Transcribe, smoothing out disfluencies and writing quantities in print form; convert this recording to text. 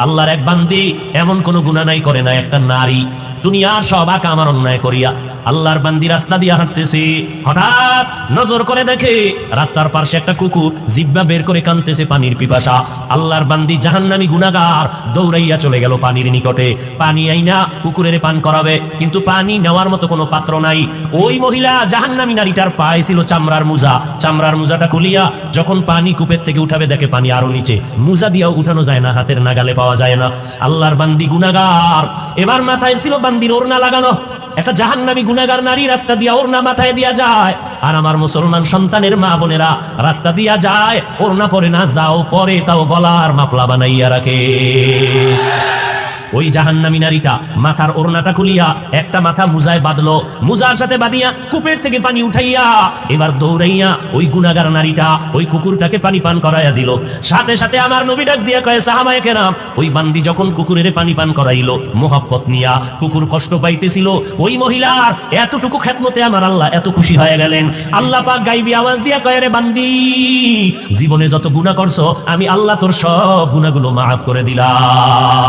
আল্লাহর এক বান্দি এমন কোনো গুনাহ নাই করে না, একটা নারী দুনিয়ার সব আকা আমার অন্যায় করিয়া আল্লাহর বান্দি রাস্তা দিয়ে হাঁটতেছে, হঠাৎ নজর করে দেখে রাস্তার পাশে একটা কুকুর জিহ্বা বের করে কাঁদতেছে পানির পিপাসা। আল্লাহর বান্দি জাহান্নামী গুনাহগার দৌড়াইয়া চলে গেল পানির নিকটে, পানি আইনা কুকুরের পান করাবে, কিন্তু পানি নেওয়ার মতো কোনো পাত্র নাই। ওই মহিলা জাহান্নামী নারীটার পায়ে ছিল চামড়ার মুজা, চামড়ার মুজাটা খুলিয়া যখন পানি কূপের থেকে উঠাবে দেখে পানি আরো নিচে, মুজা দিয়েও উঠানো যায় না, হাতের নাগালে পাওয়া যায় না। আল্লাহর বান্দি গুনাহগার, এবার মাথায় ছিল বান্দির ওড়না লাগানো। একটা জাহান্নামী গুনাহগার নারী রাস্তা দিয়া ওড়না মাথায় দিয়া যায়, আর আমার মুসলমান সন্তানের মা বোনেরা রাস্তা দিয়া যায়, ওড়না পরে না, যাও পরে তাও গলার মাফলা বানাইয়া রাখে। ওই জাহান্নামী নারীটা মাথার ওড়নাটা খুলিয়া একটা মাথা মুজায় বাঁধলো, মুজার সাথে বাঁধিয়া কূপের থেকে পানি উঠাইয়া এবার দৌড়াইয়া ওই গুনাহগার নারীটা ওই কুকুরটাকে পানি পান করাইয়া দিল। সাথে সাথে আমার নবী ডাক দিয়া কয়, সাহাবায়ে কেরাম, ওই বান্দি যখন কুকুরের পানি পান করাইলো মোহাব্বত নিয়া, কুকুর কষ্ট পাইতেছিল, ওই মহিলার এতটুকু খেদমতে আমার আল্লাহ এত খুশি হয়ে গেলেন। আল্লাহ পাক গাইবি আওয়াজ দিয়া কয়, রে বান্দি, জীবনে যত গুনাহ করছো আমি আল্লাহ তোর সব গুনাহগুলো মাফ করে দিলাম।